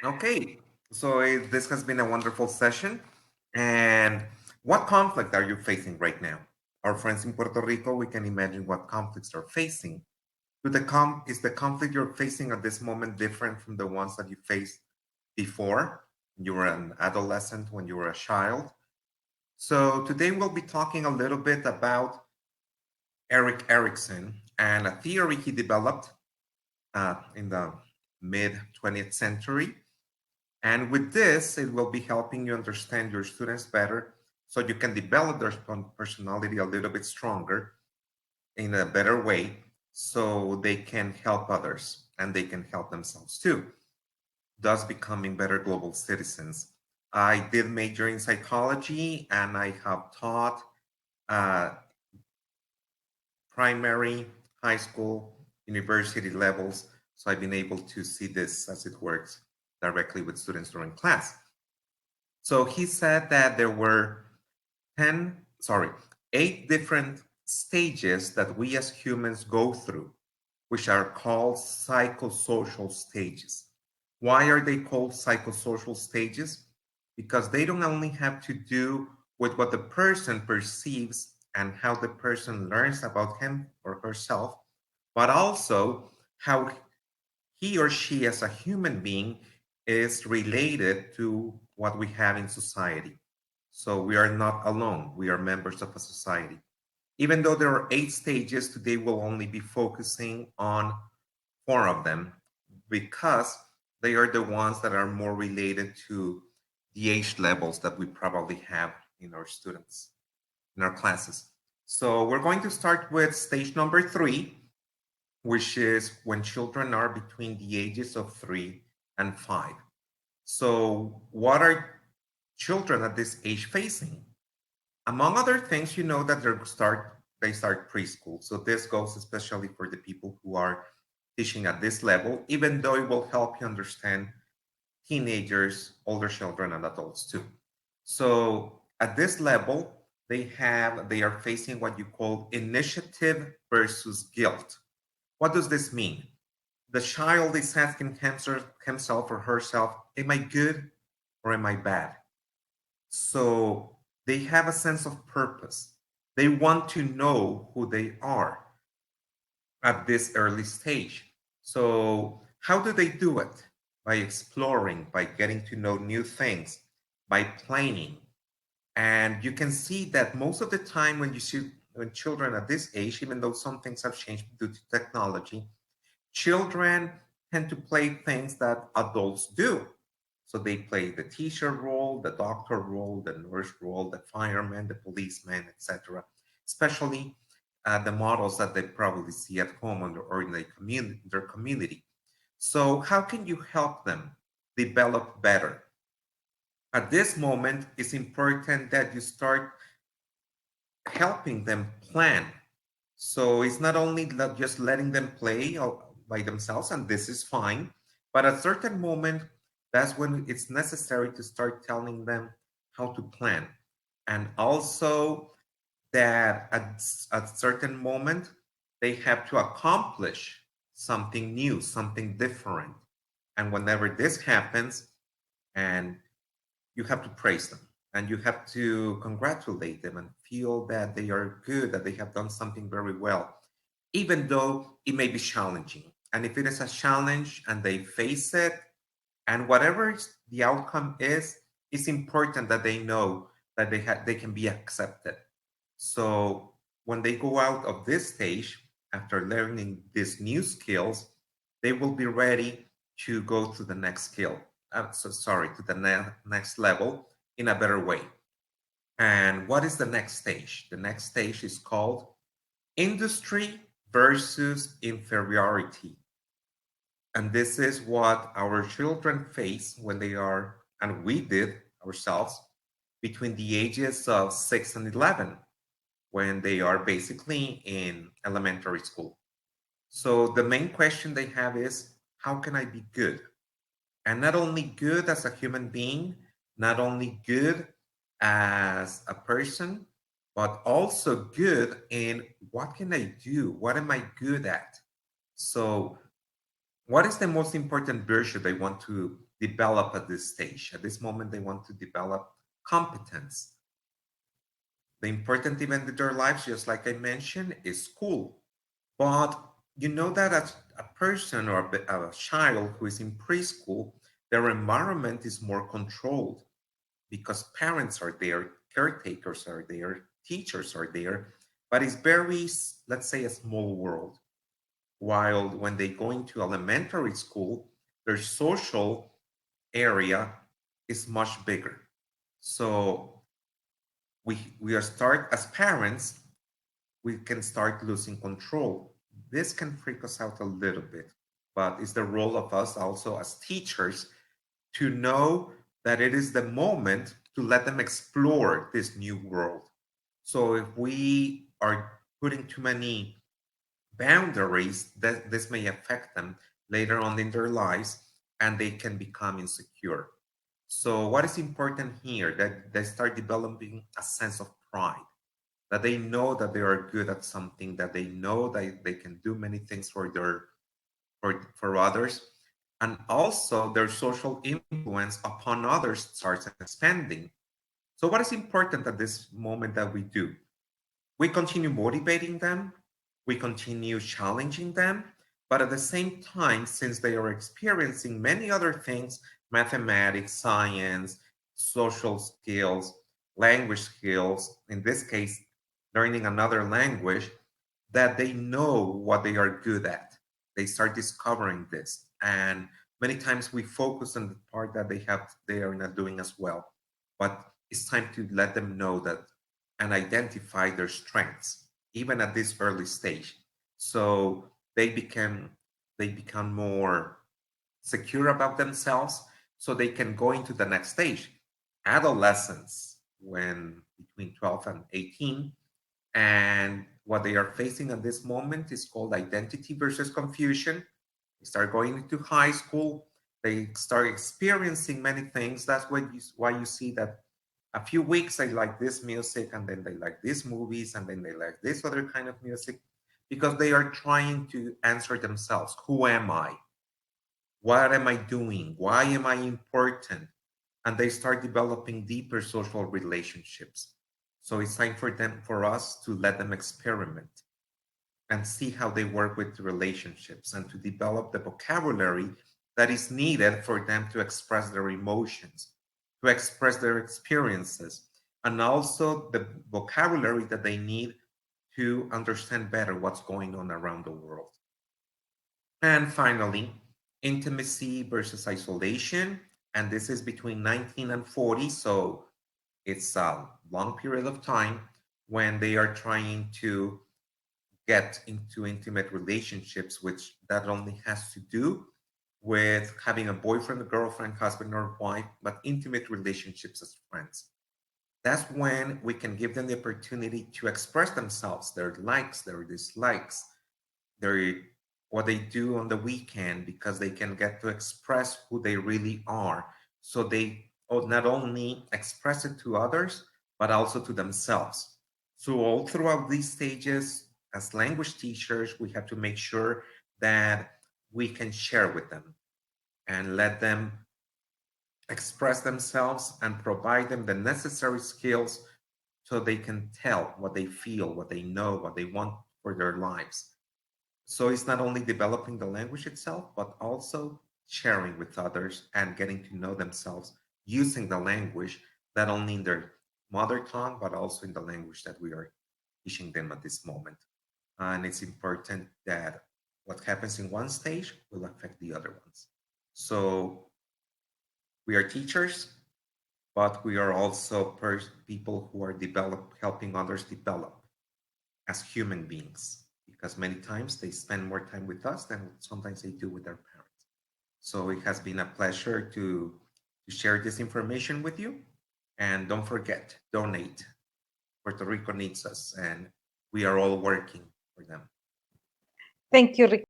Okay, so this has been a wonderful session. And what conflict are you facing right now? Our friends in Puerto Rico, we can imagine what conflicts are facing. Is the conflict you're facing at this moment different from the ones that you faced before? You were an adolescent, when you were a child. So today we'll be talking a little bit about Eric Erickson and a theory he developed in the mid 20th century. And with this, it will be helping you understand your students better so you can develop their personality a little bit stronger in a better way so they can help others and they can help themselves too, thus becoming better global citizens. I did major in psychology and I have taught uh, primary, high school, university levels. So I've been able to see this as it works directly with students during class. So he said that there were 10, sorry, 8 different stages that we as humans go through, which are called psychosocial stages. Why are they called psychosocial stages? Because they don't only have to do with what the person perceives and how the person learns about him or herself, but also how he or she as a human being is related to what we have in society. So we are not alone, we are members of a society. Even though there are 8 stages, today we'll only be focusing on 4 of them because they are the ones that are more related to the age levels that we probably have in our students, in our classes. So we're going to start with stage number 3, which is when children are between the ages of 3 and 5. So, what are children at this age facing? Among other things, you know that they start preschool. So this goes especially for the people who are teaching at this level, even though it will help you understand teenagers, older children, and adults too. So at this level, they are facing what you call initiative versus guilt. What does this mean? The child is asking himself or herself, am I good or am I bad? So they have a sense of purpose. They want to know who they are at this early stage. So, how do they do it? By exploring, by getting to know new things, by playing. And you can see that most of the time when you see when children at this age, even though some things have changed due to technology, children tend to play things that adults do. So they play the teacher role, the doctor role, the nurse role, the fireman, the policeman, etc. Especially the models that they probably see at home or in their community. So how can you help them develop better? At this moment, it's important that you start helping them plan. So it's not only just letting them play by themselves, and this is fine, but at a certain moment, that's when it's necessary to start telling them how to plan. And also that at a certain moment, they have to accomplish something new, something different. And whenever this happens, and you have to praise them and you have to congratulate them and feel that they are good, that they have done something very well, even though it may be challenging. And if it is a challenge and they face it, and whatever the outcome is, it's important that they know that they can be accepted. So when they go out of this stage, after learning these new skills, they will be ready to go to the next skill. To the next level in a better way. And what is the next stage? The next stage is called industry versus inferiority. And this is what our children face when they are, and we did ourselves, between the ages of 6 and 11, when they are basically in elementary school. So the main question they have is, how can I be good? And not only good as a human being, not only good as a person, but also good in what can I do? What am I good at? So, what is the most important virtue they want to develop at this stage. At this moment, they want to develop competence. The important event in their lives, just like I mentioned, is school. But you know that as a person or a child who is in preschool, their environment is more controlled because parents are there, caretakers are there, teachers are there, but it's very, let's say, a small world. While when they go into elementary school, their social area is much bigger. So we are start as parents, we can start losing control. This can freak us out a little bit, but it's the role of us also as teachers to know that it is the moment to let them explore this new world. So if we are putting too many boundaries, that this may affect them later on in their lives and they can become insecure. So what is important here that they start developing a sense of pride, that they know that they are good at something, that they know that they can do many things for others, and also their social influence upon others starts expanding. So what is important at this moment that we do? We continue motivating them, we continue challenging them, but at the same time, since they are experiencing many other things, mathematics, science, social skills, language skills, in this case, learning another language, that they know what they are good at. They start discovering this. And many times we focus on the part that they are not doing as well. But it's time to let them know that and identify their strengths, even at this early stage. So they become more secure about themselves so they can go into the next stage. Adolescence, when between 12 and 18, and what they are facing at this moment is called identity versus confusion. They start going into high school, they start experiencing many things. That's why you see that a few weeks they like this music, and then they like these movies, and then they like this other kind of music, because they are trying to answer themselves. Who am I? What am I doing? Why am I important? And they start developing deeper social relationships. So it's time for us to let them experiment and see how they work with relationships and to develop the vocabulary that is needed for them to express their emotions, to express their experiences, and also the vocabulary that they need to understand better what's going on around the world. And finally, intimacy versus isolation. And this is between 19 and 40. So it's a long period of time when they are trying to get into intimate relationships, which that only has to do with having a boyfriend, a girlfriend, husband, or wife, but intimate relationships as friends. That's when we can give them the opportunity to express themselves, their likes, their dislikes, their what they do on the weekend, because they can get to express who they really are. So they not only express it to others, but also to themselves. So all throughout these stages, as language teachers, we have to make sure that we can share with them and let them express themselves and provide them the necessary skills so they can tell what they feel, what they know, what they want for their lives. So it's not only developing the language itself, but also sharing with others and getting to know themselves using the language, not only in their mother tongue, but also in the language that we are teaching them at this moment. And it's important that what happens in one stage will affect the other ones. So we are teachers, but we are also people who are helping others develop as human beings, because many times they spend more time with us than sometimes they do with their parents. So it has been a pleasure to share this information with you. And don't forget, donate. Puerto Rico needs us, and we are all working for them. Thank you, Ricardo.